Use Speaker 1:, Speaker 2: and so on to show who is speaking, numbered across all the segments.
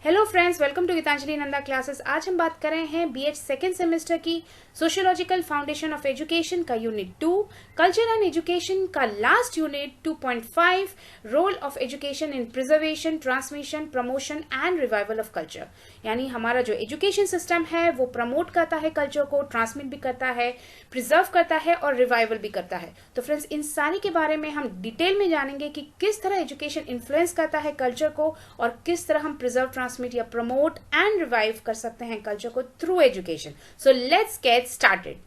Speaker 1: Hello friends, welcome to Gitanjali Nanda classes. आज हम बात कर रहे हैं बीएड सेकेंड सेमेस्टर की सोशियोलॉजिकल फाउंडेशन ऑफ एजुकेशन का यूनिट 2, कल्चर एंड एजुकेशन का last unit 2.5, role of education in preservation, transmission, promotion and revival of culture. यानी हमारा जो एजुकेशन सिस्टम है वो प्रमोट करता है कल्चर को, ट्रांसमिट भी करता है, प्रिजर्व करता है और रिवाइवल भी करता है। तो फ्रेंड्स, इन सारी के बारे में हम डिटेल में जानेंगे कि किस तरह एजुकेशन इन्फ्लुएंस करता है कल्चर को और किस तरह हम प्रिजर्व, ट्रांसमिट या प्रमोट एंड रिवाइव कर सकते हैं कल्चर को through education. So let's get started.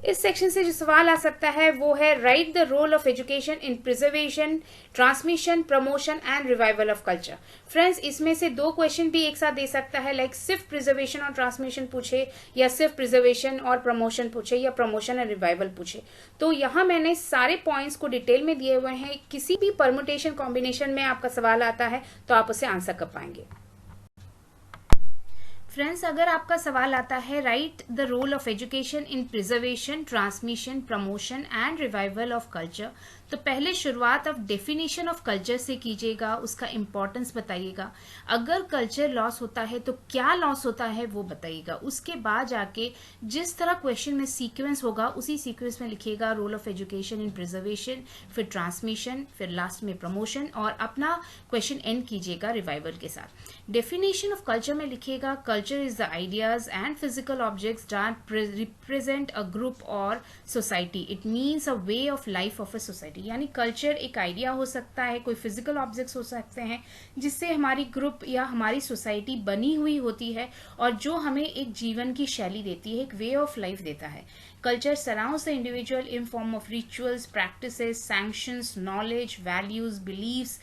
Speaker 1: इस सेक्शन से जो सवाल आ सकता है वो है write the role of education in preservation, transmission, promotion and revival of culture. Friends, इसमें से दो क्वेश्चन भी एक साथ दे सकता है, लाइक सिर्फ प्रिजर्वेशन और ट्रांसमिशन पूछे या सिर्फ प्रिजर्वेशन और प्रमोशन पूछे या प्रमोशन और रिवाइवल पूछे। तो यहाँ मैंने सारे पॉइंट्स को डिटेल में दिए हुए हैं। किसी भी परमुटेशन कॉम्बिनेशन में आपका सवाल आता है तो आप उसे आंसर कर पाएंगे। फ्रेंड्स, अगर आपका सवाल आता है write the role of education in preservation, transmission, promotion and revival of culture, तो पहले शुरुआत ऑफ डेफिनेशन ऑफ कल्चर से कीजिएगा, उसका इंपॉर्टेंस बताइएगा। अगर कल्चर लॉस होता है तो क्या लॉस होता है वो बताइएगा। उसके बाद जाके जिस तरह क्वेश्चन में सीक्वेंस होगा उसी सीक्वेंस में लिखिएगा role of education in preservation, फिर ट्रांसमिशन, फिर लास्ट में प्रमोशन और अपना क्वेश्चन एंड कीजिएगा रिवाइवल के साथ। डेफिनेशन ऑफ कल्चर में लिखिएगा culture is the ideas and physical objects that represent a group or society. It means a way of life of a society. यानी कल्चर एक आइडिया हो सकता है, कोई फिजिकल ऑब्जेक्ट्स हो सकते हैं जिससे हमारी ग्रुप या हमारी सोसाइटी बनी हुई होती है और जो हमें एक जीवन की शैली देती है, एक वे ऑफ लाइफ देता है। Culture surrounds the individual in form of rituals, practices, sanctions, knowledge, values, beliefs,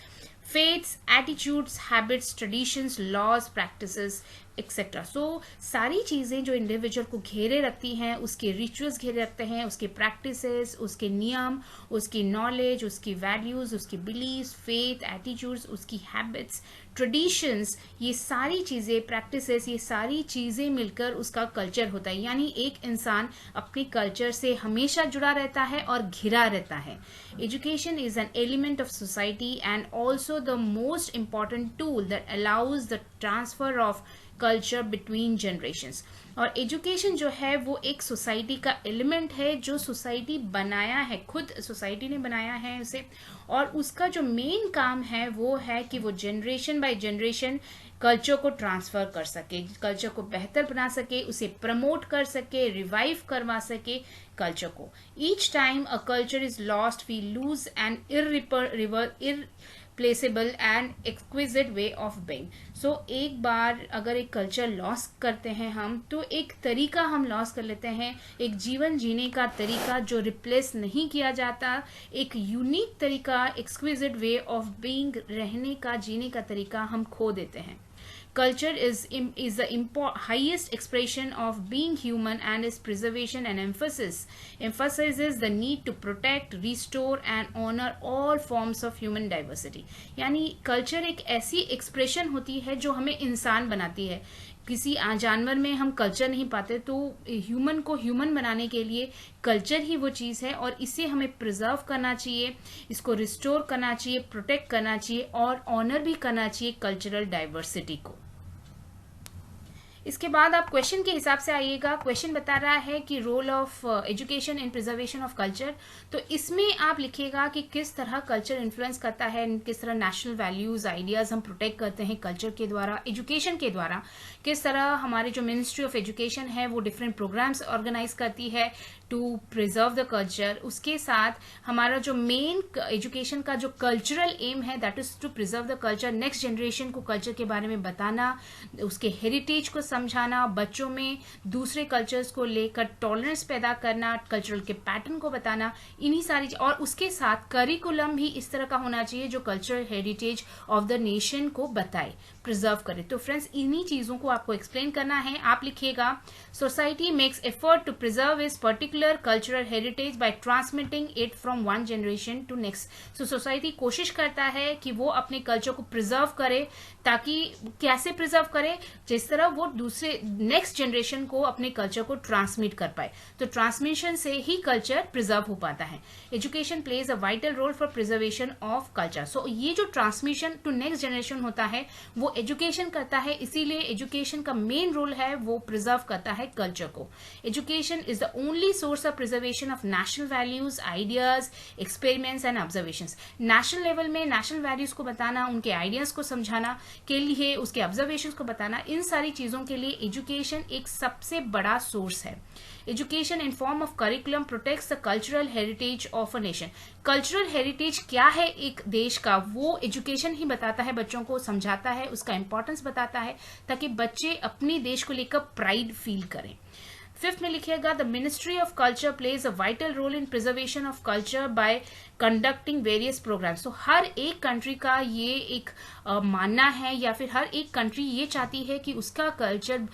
Speaker 1: faiths, attitudes, habits, traditions, laws, practices, etcetera. So सारी चीज़ें जो इंडिविजुअल को घेरे रखती हैं, उसके रिचुअल्स घेरे रखते हैं, उसके प्रैक्टिसेस, उसके नियम, उसकी नॉलेज, उसकी वैल्यूज़, उसकी बिलीव्स, फेथ, एटीट्यूड्स, उसकी हैबिट्स, ट्रेडिशंस, ये सारी चीज़ें, प्रैक्टिसेस, ये सारी चीज़ें मिलकर उसका कल्चर होता है। यानी एक इंसान अपने कल्चर से हमेशा जुड़ा रहता है और घिरा रहता है। Education is an element of society and also the most important tool that allows the transfer of culture between generations. और एजुकेशन जो है वो एक सोसाइटी का एलिमेंट है जो सोसाइटी बनाया है, खुद सोसाइटी ने बनाया है उसे, और उसका जो मेन काम है वो है कि वो जनरेशन बाय जनरेशन कल्चर को ट्रांसफर कर सके, कल्चर को बेहतर बना सके, उसे प्रमोट कर सके, रिवाइव करवा सके कल्चर को। Each time a culture is lost we lose an irreplaceable and exquisite way of being. So एक बार अगर एक कल्चर लॉस करते हैं हम, तो एक तरीका हम लॉस कर लेते हैं, एक जीवन जीने का तरीका जो रिप्लेस नहीं किया जाता, एक यूनिक तरीका, एक्सक्विजिट वे ऑफ बीइंग, रहने का, जीने का तरीका हम खो देते हैं। Culture is the highest expression of being human and its preservation and emphasizes the need to protect, restore and honor all forms of human diversity। यानी कल्चर एक ऐसी एक्सप्रेशन होती है जो हमें इंसान बनाती है। किसी जानवर में हम कल्चर नहीं पाते, तो ह्यूमन को ह्यूमन बनाने के लिए कल्चर ही वो चीज़ है और इसे हमें प्रिजर्व करना चाहिए, इसको रिस्टोर करना चाहिए, प्रोटेक्ट करना चाहिए और ऑनर भी करना चाहिए कल्चरल डाइवर्सिटी को। इसके बाद आप क्वेश्चन के हिसाब से आइएगा। क्वेश्चन बता रहा है कि role of education in preservation of culture, तो इसमें आप लिखिएगा कि किस तरह कल्चर इन्फ्लुएंस करता है, किस तरह नेशनल वैल्यूज, आइडियाज हम प्रोटेक्ट करते हैं कल्चर के द्वारा, एजुकेशन के द्वारा, किस तरह हमारी जो मिनिस्ट्री ऑफ एजुकेशन है वो डिफरेंट प्रोग्राम्स ऑर्गेनाइज करती है टू प्रिजर्व द कल्चर। उसके साथ हमारा जो मेन एजुकेशन का जो कल्चरल एम है that is to preserve the culture, next generation को कल्चर के बारे में बताना, उसके हेरिटेज को समझाना, बच्चों में दूसरे कल्चर्स को लेकर टॉलरेंस पैदा करना, कल्चरल के पैटर्न को बताना, इन्हीं सारी, और उसके साथ करिकुलम भी इस तरह का होना चाहिए जो cultural heritage of the nation को बताए, प्रिजर्व करे। तो फ्रेंड्स, इन्हीं चीजों को आपको एक्सप्लेन करना है। आप लिखिएगा society makes effort to preserve is particular particular cultural heritage by transmitting it from one generation to next. So society कोशिश करता है कि वो अपने कल्चर को प्रिजर्व करे, ताकि कैसे प्रिजर्व करे, जिस तरह वो दूसरे नेक्स्ट जनरेशन को अपने कल्चर को ट्रांसमिट कर पाए. तो ट्रांसमिशन से ही कल्चर प्रिजर्व हो पाता है. Education plays a vital role for preservation of culture. So ये जो ट्रांसमिशन टू नेक्स्ट जनरेशन होता है वो एजुकेशन करता है, इसीलिए एजुकेशन का मेन रोल है वो प्रिजर्व करता है कल्चर को. Education is the only source of preservation of national values, ideas, experiments and observations. National level में नेशनल वैल्यूज को बताना, उनके आइडियाज को समझाना के लिए, उसके ऑब्जर्वेशंस को बताना, इन सारी चीजों के लिए एजुकेशन एक सबसे बड़ा सोर्स है. Education in form of curriculum protects the cultural heritage of a nation. Cultural heritage क्या है एक देश का, वो एजुकेशन ही बताता है, बच्चों को समझाता है, उसका इंपॉर्टेंस बताता है, ताकि बच्चे अपने देश को लेकर प्राइड फील करें. फिफ्थ में लिखिएगा, the ministry of culture plays a vital role in preservation of culture by conducting various programmes. तो हर एक कंट्री का ये एक मानना है, या फिर हर एक कंट्री ये चाहती है कि उसका कल्चर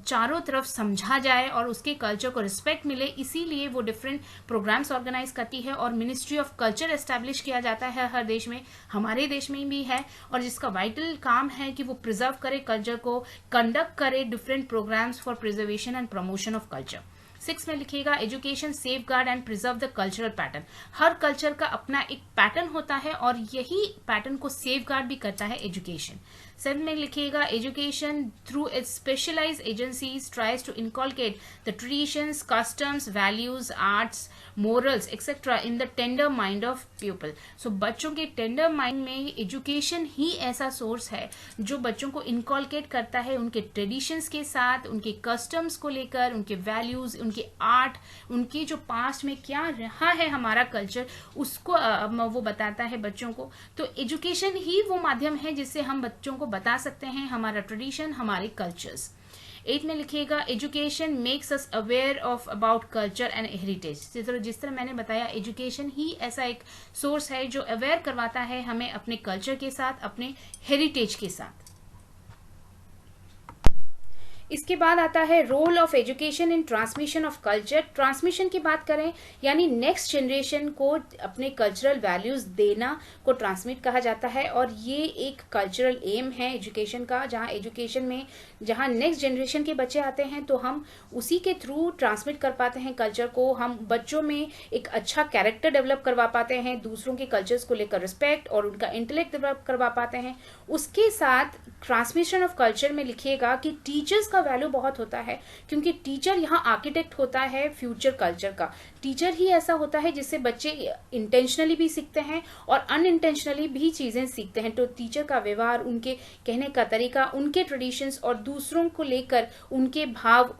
Speaker 1: चारों तरफ समझा जाए और उसके कल्चर को रिस्पेक्ट मिले, इसीलिए वो डिफरेंट प्रोग्राम्स ऑर्गेनाइज करती है और मिनिस्ट्री ऑफ कल्चर एस्टैब्लिश किया जाता है हर देश में, हमारे देश में भी है, और जिसका वाइटल काम है कि वो प्रिजर्व करे कल्चर को, कंडक्ट करे different programmes for preservation and promotion of culture. 6 में लिखिएगा, education safeguard and preserve the cultural pattern. हर कल्चर का अपना एक पैटर्न होता है और यही पैटर्न को सेफ गार्ड भी करता है एजुकेशन. 7 में लिखिएगा, education through its specialised agencies tries to inculcate the traditions, customs, values, arts, morals etcetera in the tender mind of people. So बच्चों के टेंडर माइंड में एजुकेशन ही ऐसा सोर्स है जो बच्चों को इनकॉलकेट करता है उनके ट्रेडिशंस के साथ, उनके कस्टम्स को लेकर, उनके वैल्यूज, उनके आर्ट, उनकी जो पास्ट में क्या रहा है हमारा कल्चर, उसको वो बताता है बच्चों को. तो एजुकेशन ही वो माध्यम है जिससे हम बच्चों को बता सकते हैं हमारा ट्रेडिशन, हमारे कल्चर्स. 8 में लिखिएगा, education makes us aware of about culture and heritage. जिस तरह मैंने बताया, एजुकेशन ही ऐसा एक सोर्स है जो अवेयर करवाता है हमें अपने कल्चर के साथ, अपने हेरिटेज के साथ. इसके बाद आता है role of education in transmission of culture. Transmission की बात करें यानी नेक्स्ट जनरेशन को अपने कल्चरल वैल्यूज देना को ट्रांसमिट कहा जाता है, और ये एक कल्चरल एम है एजुकेशन का, जहाँ एजुकेशन में जहाँ नेक्स्ट जनरेशन के बच्चे आते हैं तो हम उसी के थ्रू ट्रांसमिट कर पाते हैं कल्चर को. हम बच्चों में एक अच्छा कैरेक्टर डेवलप करवा पाते हैं, दूसरों के कल्चर्स को लेकर रिस्पेक्ट और उनका इंटेलेक्ट डेवलप करवा पाते हैं. उसके साथ ट्रांसमिशन ऑफ कल्चर में लिखिएगा कि टीचर्स का वैल्यू बहुत होता है, क्योंकि टीचर यहाँ आर्किटेक्ट होता है फ्यूचर कल्चर का. टीचर ही ऐसा होता है जिससे बच्चे इंटेंशनली भी सीखते हैं और अनइंटेंशनली भी चीजें सीखते हैं. तो टीचर का व्यवहार, उनके कहने का तरीका, उनके ट्रेडिशंस और दूसरों को लेकर उनके भाव,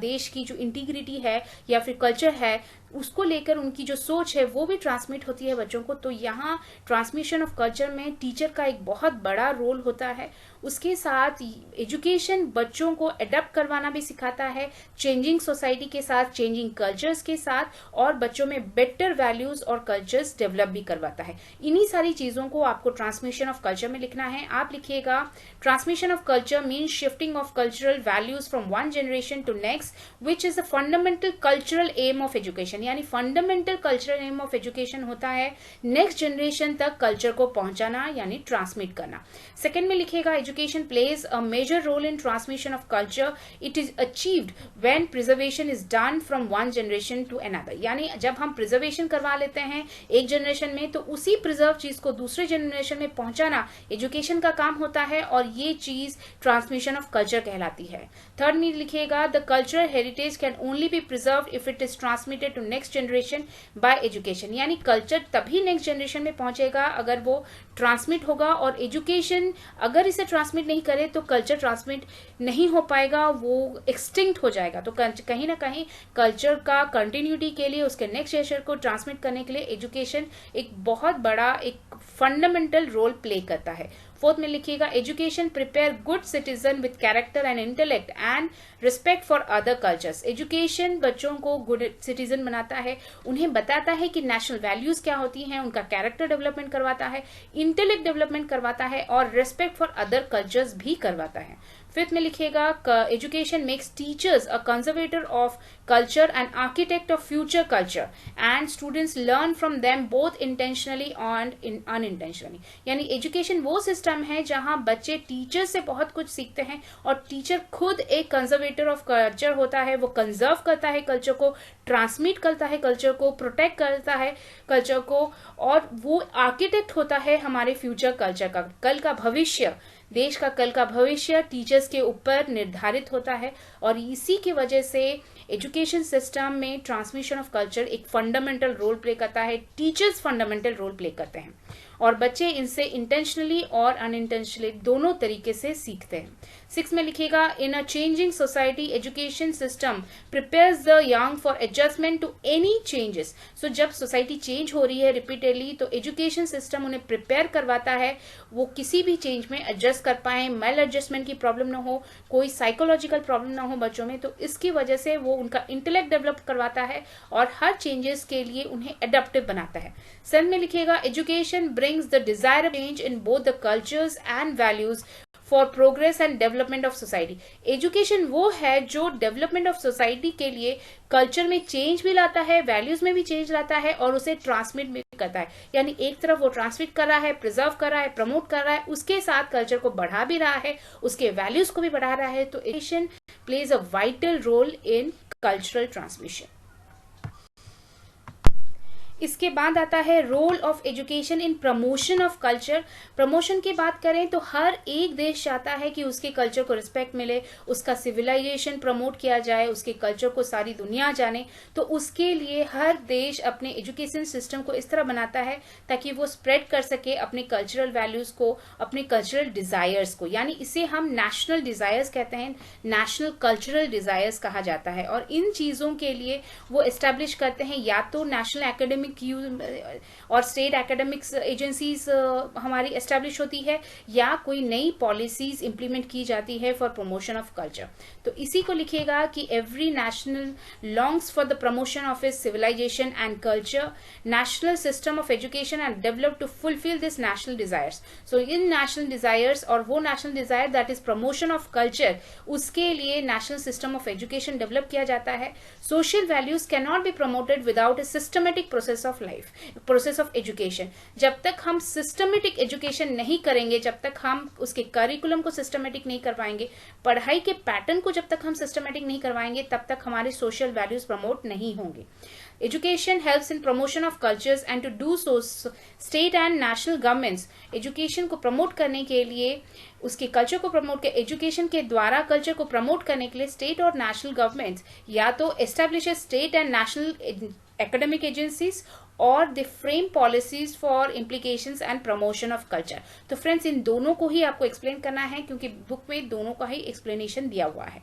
Speaker 1: देश की जो इंटीग्रिटी है या फिर कल्चर है उसको लेकर उनकी जो सोच है वो भी ट्रांसमिट होती है बच्चों को. तो यहाँ ट्रांसमिशन ऑफ कल्चर में टीचर का एक बहुत बड़ा रोल होता है. उसके साथ एजुकेशन बच्चों को अडेप्ट करवाना भी सिखाता है चेंजिंग सोसाइटी के साथ, चेंजिंग कल्चर्स के साथ, और बच्चों में बेटर वैल्यूज और कल्चर्स डेवलप भी करवाता है. इन्हीं सारी चीजों को आपको ट्रांसमिशन ऑफ कल्चर में लिखना है. आप लिखिएगा, transmission of culture means shifting of cultural values from one generation to next, which is the fundamental cultural aim of education. यानी fundamental cultural aim of education होता है नेक्स्ट जनरेशन तक culture को पहुंचाना यानी ट्रांसमिट करना. सेकंड में लिखिएगा, education plays a major role in transmission of culture. It is achieved when preservation is done from one generation to another. यानी जब हम प्रिजर्वेशन करवा लेते हैं एक जनरेशन में तो उसी प्रिजर्व चीज को दूसरे जनरेशन में पहुंचाना एजुकेशन का काम होता है, और ये चीज ट्रांसमिशन ऑफ कल्चर कहलाती है. थर्ड में लिखिएगा, the cultural heritage can only be preserved if it is transmitted to next generation by education. यानी कल्चर तभी नेक्स्ट जनरेशन में पहुंचेगा अगर वो ट्रांसमिट होगा, और एजुकेशन अगर इसे ट्रांसमिट नहीं करे तो कल्चर ट्रांसमिट नहीं हो पाएगा, वो एक्सटिंक्ट हो जाएगा. तो कहीं ना कहीं कल्चर का कंटिन्यूटी के लिए, उसके नेक्स्ट जनरेशन को ट्रांसमिट करने के लिए एजुकेशन एक बहुत बड़ा, एक फंडामेंटल रोल प्ले करता है. फोर्थ में लिखिएगा education prepare good citizen with character and intellect and respect for other cultures. Education बच्चों को गुड सिटीजन बनाता है, उन्हें बताता है कि नेशनल वैल्यूज क्या होती हैं, उनका कैरेक्टर डेवलपमेंट करवाता है, इंटेलेक्ट डेवलपमेंट करवाता है और रिस्पेक्ट फॉर अदर कल्चर्स भी करवाता है। फिफ्थ में लिखिएगा education makes teachers a conservator of culture and architect of future culture and students learn from them both intentionally and unintentionally. यानी एजुकेशन वो सिस्टम है जहां बच्चे टीचर से बहुत कुछ सीखते हैं और टीचर खुद एक कंजर्वेटर ऑफ कल्चर होता है, वो कंजर्व करता है कल्चर को, ट्रांसमिट करता है कल्चर को, प्रोटेक्ट करता है कल्चर को, और वो आर्किटेक्ट होता है हमारे फ्यूचर कल्चर का। कल का भविष्य, देश का कल का भविष्य टीचर्स के ऊपर निर्धारित होता है और इसी की वजह से एजुकेशन सिस्टम में ट्रांसमिशन ऑफ कल्चर एक फंडामेंटल रोल प्ले करता है, टीचर्स फंडामेंटल रोल प्ले करते हैं और बच्चे इनसे इंटेंशनली और अनइंटेंशनली दोनों तरीके से सीखते हैं। 6 में लिखिएगा in a changing society education system prepares the young for adjustment to any changes. So जब सोसाइटी चेंज हो रही है रिपीटेडली तो एजुकेशन सिस्टम उन्हें प्रिपेयर करवाता है, वो किसी भी चेंज में एडजस्ट कर पाए, मेल एडजस्टमेंट की प्रॉब्लम ना हो, कोई साइकोलॉजिकल प्रॉब्लम ना हो बच्चों में, तो इसकी वजह से वो उनका इंटेलेक्ट डेवलप करवाता है और हर चेंजेस के लिए उन्हें एडेप्टिव बनाता है। 7 में लिखिएगा education brings the desired change in both the cultures and values for progress and development of society। Education वो है जो डेवलपमेंट ऑफ सोसाइटी के लिए कल्चर में चेंज भी लाता है, वैल्यूज में भी चेंज लाता है और उसे ट्रांसमिट भी करता है। यानी एक तरफ वो ट्रांसमिट कर रहा है, प्रिजर्व कर रहा है, प्रमोट कर रहा है, उसके साथ कल्चर को बढ़ा भी रहा है, उसके वैल्यूज को भी बढ़ा रहा है। तो education plays a vital role in cultural transmission. इसके बाद आता है role of education in promotion of culture. Promotion की बात करें तो हर एक देश चाहता है कि उसके कल्चर को रिस्पेक्ट मिले, उसका सिविलाइजेशन प्रमोट किया जाए, उसके कल्चर को सारी दुनिया जाने। तो उसके लिए हर देश अपने एजुकेशन सिस्टम को इस तरह बनाता है ताकि वो स्प्रेड कर सके अपने कल्चरल वैल्यूज को, अपने कल्चरल डिजायर्स को। यानी इसे हम नेशनल डिजायर्स कहते हैं, नेशनल कल्चरल डिजायर्स कहा जाता है। और इन चीजों के लिए वो एस्टेब्लिश करते हैं या तो नेशनल एकेडमिक और स्टेट एकेडमिक्स एजेंसीज हमारी एस्टेब्लिश होती है या कोई नई पॉलिसीज इंप्लीमेंट की जाती है फॉर प्रमोशन ऑफ कल्चर। तो इसी को लिखिएगा कि every national longs for the promotion of his civilisation and culture, national system of education and develop to fulfil this national desires. So in national desires और वो national desire that is promotion of culture, उसके लिए national system of education develop किया जाता है। Social values can not be promoted without a systematic process of life, process of education. जब तक हम सिस्टमेटिक एजुकेशन नहीं करेंगे, जब तक हम उसके करिकुलम को सिस्टमेटिक नहीं करवाएंगे, पढ़ाई के पैटर्न को जब तक हम सिस्टमेटिक नहीं करवाएंगे, तब तक हमारे सोशल वैल्यूज प्रमोट नहीं होंगे। Education helps in promotion of cultures and to do so state and national governments education को प्रमोट करने के लिए, उसके कल्चर को प्रमोट कर, एजुकेशन के द्वारा कल्चर को प्रमोट करने के लिए स्टेट और नेशनल गवर्नमेंट्स या तो establish state and national academic agencies or they frame policies for implications and promotion of culture। तो फ्रेंड्स इन दोनों को ही आपको एक्सप्लेन करना है क्योंकि बुक में दोनों का ही एक्सप्लेनेशन दिया हुआ है।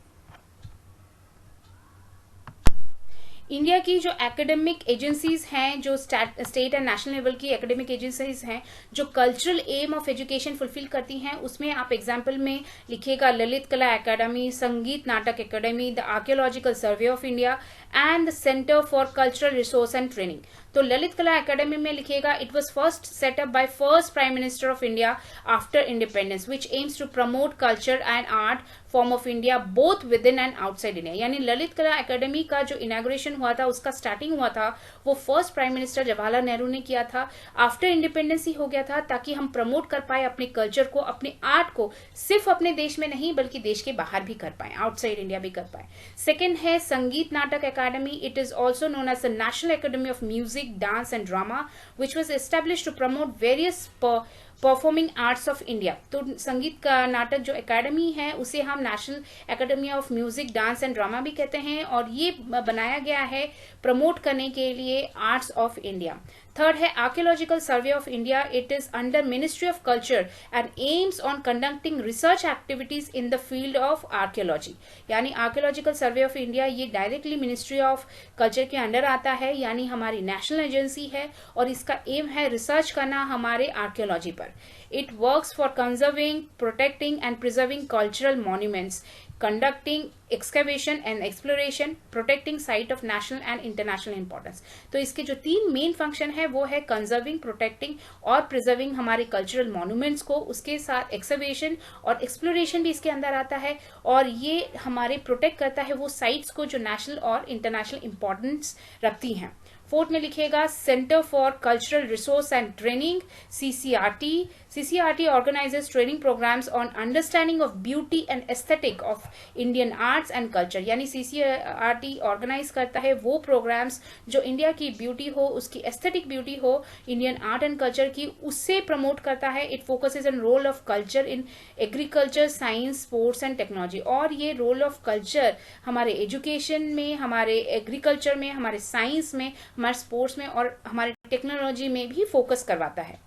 Speaker 1: इंडिया की जो एकेडमिक एजेंसीज हैं, जो स्टेट एंड नेशनल लेवल की एकेडमिक एजेंसीज हैं जो cultural aim of education fulfil करती हैं, उसमें आप एग्जांपल में लिखिएगा Lalit Kala academy, Sangeet Natak academy, the archaeological survey of India and the centre for cultural resource and training. तो ललित कला एकेडमी में लिखिएगा it was first set up by first prime minister of India after independence which aims to promote culture and art form of India both within and outside India. यानी Lalit Kala academy का जो inauguration हुआ था, उसका starting हुआ था, वो first prime minister Jawaharlal Nehru ने किया था। आफ्टर इंडिपेंडेंस ही हो गया था ताकि हम प्रमोट कर पाए अपने कल्चर को, अपने आर्ट को, सिर्फ अपने देश में नहीं बल्कि देश के बाहर भी कर पाए, आउटसाइड इंडिया भी कर पाए। सेकेंड है Sangeet Natak Akademi. It is also known as the national academy of music, dance and drama which was established to promote various performing arts of India. तो संगीत का नाटक जो एकेडमी है उसे हम national academy of music, dance and drama भी कहते हैं और ये बनाया गया है प्रमोट करने के लिए आर्ट्स ऑफ इंडिया। थर्ड है archaeological survey of India. It is under ministry of culture and AIIMS on conducting research activities in the field of archaeology. यानी आर्कियोलॉजिकल सर्वे ऑफ इंडिया ये डायरेक्टली मिनिस्ट्री ऑफ कल्चर के under आता है, यानी हमारी national agency है और इसका एम है रिसर्च करना हमारे आर्कियोलॉजी पर। It works for conserving, protecting and preserving cultural monuments, conducting excavation and exploration, protecting site of national and international importance. तो इसके जो 3 मेन फंक्शन है वो है कंजर्विंग, प्रोटेक्टिंग और प्रिजर्विंग हमारे कल्चरल मॉन्यूमेंट्स को, उसके साथ एक्सकवेशन और एक्सप्लोरेशन भी इसके अंदर आता है, और ये हमारे प्रोटेक्ट करता है वो साइट्स को जो नेशनल और इंटरनेशनल इंपॉर्टेंस रखती हैं। 4th में लिखिएगा centre for cultural resource and training, CCRT. CCRT organizes training programs on understanding of beauty and aesthetic of Indian arts and culture. यानी CCRT ऑर्गेनाइज करता है वो प्रोग्राम्स जो इंडिया की ब्यूटी हो, उसकी एस्थेटिक ब्यूटी हो, इंडियन आर्ट एंड कल्चर की, उससे प्रमोट करता है। It focuses on roll of culture in agriculture, science, sports and technology. और ये रोल ऑफ कल्चर हमारे एजुकेशन में, हमारे एग्रीकल्चर में, हमारे साइंस में, हमारे स्पोर्ट्स में और हमारे टेक्नोलॉजी में भी फोकस करवाता है।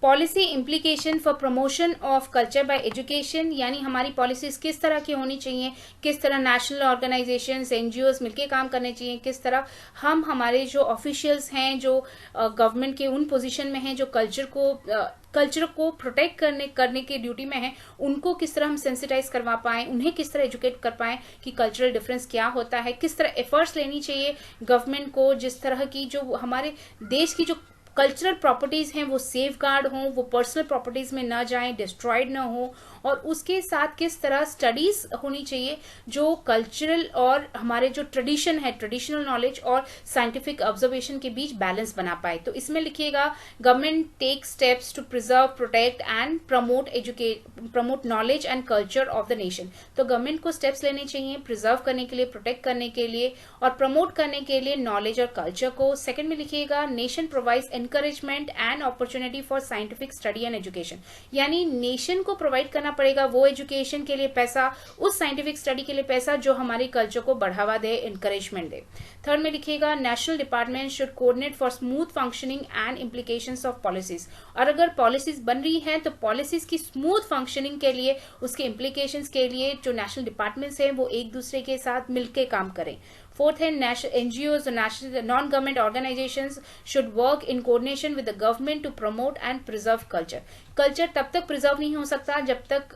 Speaker 1: Policy implication for promotion of culture bye education, यानी हमारी पॉलिसीज किस तरह की होनी चाहिए, किस तरह नेशनल ऑर्गेनाइजेशंस, NGOs मिलके काम करने चाहिए, किस तरह हम हमारे जो ऑफिशियल्स हैं जो गवर्नमेंट के उन पोजीशन में हैं जो कल्चर को प्रोटेक्ट करने के ड्यूटी में है, उनको किस तरह हम सेंसिटाइज करवा पाएं, उन्हें किस तरह एजुकेट कर पाएं कि कल्चरल डिफरेंस क्या होता है, किस तरह एफर्ट्स लेनी चाहिए गवर्नमेंट को, जिस तरह की जो हमारे देश की जो कल्चरल प्रॉपर्टीज हैं वो सेफ गार्ड हों, वो पर्सनल प्रॉपर्टीज में ना जाएं, डिस्ट्रॉयड ना हो, और उसके साथ किस तरह स्टडीज होनी चाहिए जो कल्चरल और हमारे जो ट्रेडिशन है, ट्रेडिशनल नॉलेज और साइंटिफिक ऑब्जर्वेशन के बीच बैलेंस बना पाए। तो इसमें लिखिएगा government take steps to preserve, protect and promote knowledge and culture of the nation. तो गवर्नमेंट को स्टेप्स लेने चाहिए प्रिजर्व करने के लिए, प्रोटेक्ट करने के लिए और प्रमोट करने के लिए नॉलेज और कल्चर को। सेकेंड में लिखिएगा nation provides encouragement and opportunity for scientific study and education, यानी नेशन को प्रोवाइड करना पड़ेगा वो एजुकेशन के लिए पैसा, उस साइंटिफिक स्टडी के लिए पैसा जो हमारी कल्चर को बढ़ावा दे, एनकरेजमेंट दे। थर्ड में लिखिएगा national department should coordinate for smooth functioning and implications of policies, और अगर पॉलिसीज बन रही हैं तो पॉलिसीज की स्मूथ फंक्शनिंग के लिए, उसके इम्प्लीकेशंस के लिए जो नेशनल डिपार्टमेंट्स हैं वो एक दूसरे के साथ मिलकर काम करें। फोर्थ है NGOs, national non-government organizations should work in coordination with the government to promote and preserve culture. Culture तब तक प्रिजर्व नहीं हो सकता जब तक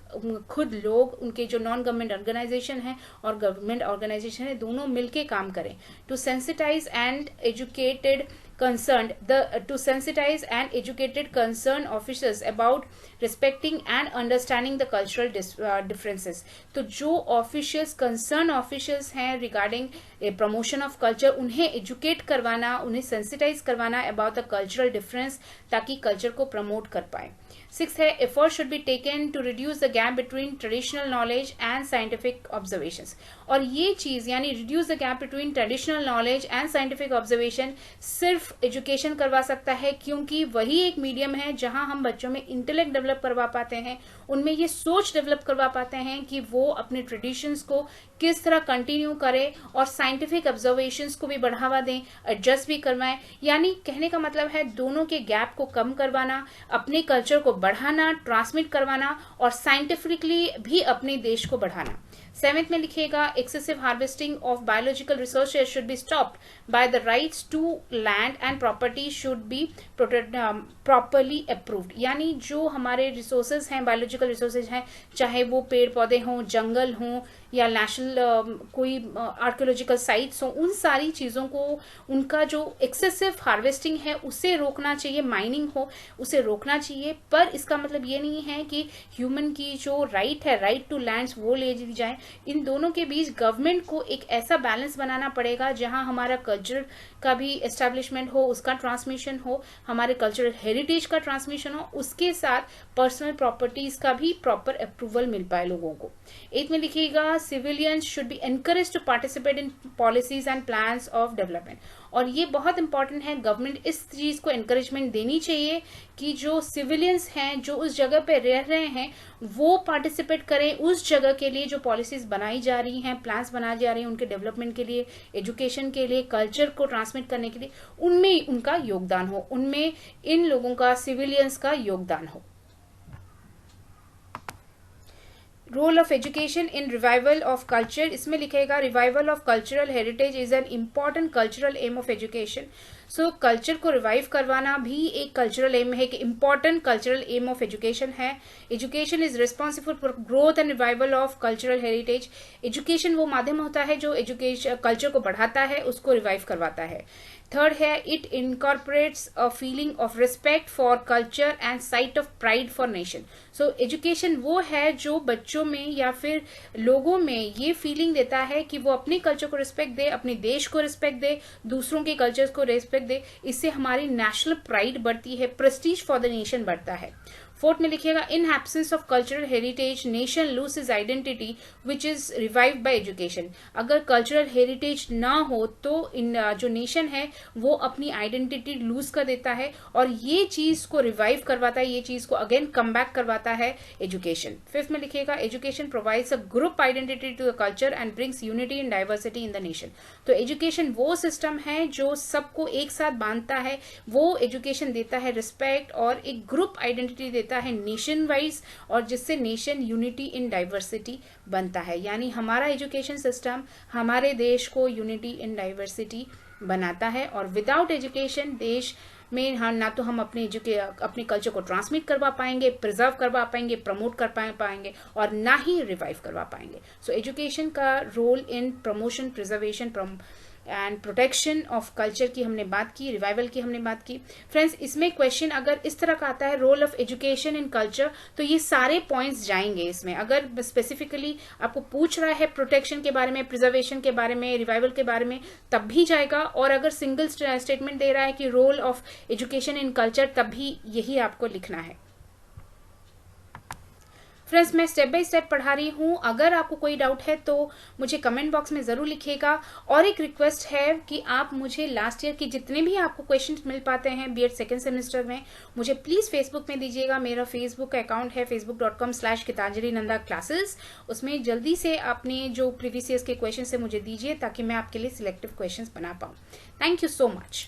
Speaker 1: खुद लोग, उनके जो नॉन गवर्नमेंट ऑर्गेनाइजेशन है और गवर्नमेंट ऑर्गेनाइजेशन है, दोनों मिलके काम करें to sensitise and educated concerned officers about respecting and understanding the cultural differences. तो जो concerned officials हैं regarding promotion of culture, उन्हें educate करवाना, उन्हें sensitize करवाना about the cultural difference ताकि culture को promote कर पाए। 6th है effort should be taken to reduce the gap between traditional knowledge and scientific observations. और ये चीज यानी reduce the gap between traditional knowledge and scientific observation सिर्फ एजुकेशन करवा सकता है, क्योंकि वही एक मीडियम है जहां हम बच्चों में इंटेलेक्ट डेवलप करवा पाते हैं, उनमें ये सोच डेवलप करवा पाते हैं कि वो अपने ट्रेडिशंस को किस तरह कंटिन्यू करें और साइंटिफिक ऑब्जर्वेशंस को भी बढ़ावा दें, एडजस्ट भी करवाएं। यानी कहने का मतलब है दोनों के गैप को कम करवाना, अपने कल्चर को बढ़ाना, ट्रांसमिट करवाना और साइंटिफिकली भी अपने देश को बढ़ाना। 7th में लिखिएगा excessive harvesting of biological resources should be stopped by the rights to land and property should be properly approved. यानी जो हमारे रिसोर्सेज हैं, बायोलॉजिकल रिसोर्सेज हैं, चाहे वो पेड़ पौधे हों, जंगल हों या नेशनल कोई आर्कियोलॉजिकल साइट्स हों, उन सारी चीज़ों को, उनका जो एक्सेसिव हार्वेस्टिंग है उसे रोकना चाहिए, माइनिंग हो उसे रोकना चाहिए। पर इसका मतलब ये नहीं है कि ह्यूमन की जो राइट है, राइट टू लैंड्स, वो ले ली जाए। इन दोनों के बीच गवर्नमेंट को एक ऐसा बैलेंस बनाना पड़ेगा जहां हमारा कल्चर का भी एस्टैब्लिशमेंट हो, उसका ट्रांसमिशन हो, हमारे कल्चरल हेरिटेज का ट्रांसमिशन हो, उसके साथ पर्सनल प्रॉपर्टीज का भी प्रॉपर अप्रूवल मिल पाए लोगों को। 8th में लिखिएगा civilians should be encourage to participate in policies and plans of development. और ये बहुत इंपॉर्टेंट है, गवर्नमेंट इस चीज को एनकरेजमेंट देनी चाहिए कि जो सिविलियंस हैं, जो उस जगह पे रह रहे हैं, वो पार्टिसिपेट करें उस जगह के लिए जो पॉलिसीज बनाई जा रही हैं, प्लान्स बनाए जा रहे हैं उनके डेवलपमेंट के लिए, एजुकेशन के लिए, कल्चर को ट्रांसमिट करने के लिए, उनमें उनका योगदान हो, उनमें इन लोगों का, सिविलियंस का योगदान हो। Role of education in revival of culture, इसमें लिखेगा revival of cultural heritage is an important cultural aim of education. So culture को रिवाइव करवाना भी एक कल्चरल एम है, एक important cultural aim of education है. Education is responsible for growth and revival of cultural heritage. Education वो माध्यम होता है जो एजुकेशन कल्चर को बढ़ाता है, उसको रिवाइव करवाता है. थर्ड है, it incorporates a feeling of respect for culture and site of pride for nation. So education वो है जो बच्चों में या फिर लोगों में ये फीलिंग देता है कि वो अपने कल्चर को रिस्पेक्ट दे, अपने देश को रिस्पेक्ट दे, दूसरों के कल्चर्स को रिस्पेक्ट दे. इससे हमारी नेशनल प्राइड बढ़ती है, प्रेस्टीज फॉर द नेशन बढ़ता है. फोर्थ में लिखिएगा, in absence of cultural heritage nation lose identity which is revived by education. अगर कल्चरल हेरिटेज ना हो तो इन जो नेशन है वो अपनी आइडेंटिटी लूज कर देता है, और ये चीज को रिवाइव करवाता है, ये चीज को अगेन कम बैक करवाता है एजुकेशन. फिफ्थ में लिखिएगा, education provides a group identity to the culture and brings unity and diversity in the nation. तो एजुकेशन वो सिस्टम है जो सबको एक साथ बांधता है, वो एजुकेशन देता है रिस्पेक्ट और एक ग्रुप आइडेंटिटी देता है नेशन वाइज, और जिससे नेशन यूनिटी इन डाइवर्सिटी बनता है. यानी हमारा एजुकेशन सिस्टम हमारे देश को यूनिटी इन डाइवर्सिटी बनाता है, और विदाउट एजुकेशन देश में ना तो हम अपने कल्चर को ट्रांसमिट करवा पाएंगे, प्रिजर्व करवा पाएंगे, प्रमोट कर पाएंगे, और ना ही रिवाइव करवा पाएंगे. सो एजुकेशन का role in promotion, preservation and protection of culture की हमने बात की, रिवाइवल की हमने बात की. फ्रेंड्स, इसमें क्वेश्चन अगर इस तरह का आता है, role of education in culture, तो ये सारे पॉइंट्स जाएंगे इसमें. अगर स्पेसिफिकली आपको पूछ रहा है प्रोटेक्शन के बारे में, प्रिजर्वेशन के बारे में, रिवाइवल के बारे में, तब भी जाएगा. और अगर सिंगल स्टेटमेंट दे रहा है कि role of education in culture, तब भी यही आपको लिखना है. फ्रेंड्स, मैं स्टेप बाय स्टेप पढ़ा रही हूँ. अगर आपको कोई डाउट है तो मुझे कमेंट बॉक्स में ज़रूर लिखिएगा. और एक रिक्वेस्ट है कि आप मुझे लास्ट ईयर के जितने भी आपको क्वेश्चंस मिल पाते हैं बीएड सेकेंड सेमेस्टर में, मुझे प्लीज़ फेसबुक में दीजिएगा. मेरा फेसबुक का अकाउंट है facebook.com/Gitanjali क्लासेस. उसमें जल्दी से अपने जो प्रीवियस ईयर्स के क्वेश्चन है मुझे दीजिए, ताकि मैं आपके लिए सिलेक्टिव क्वेश्चन बना पाऊँ. Thank you so much.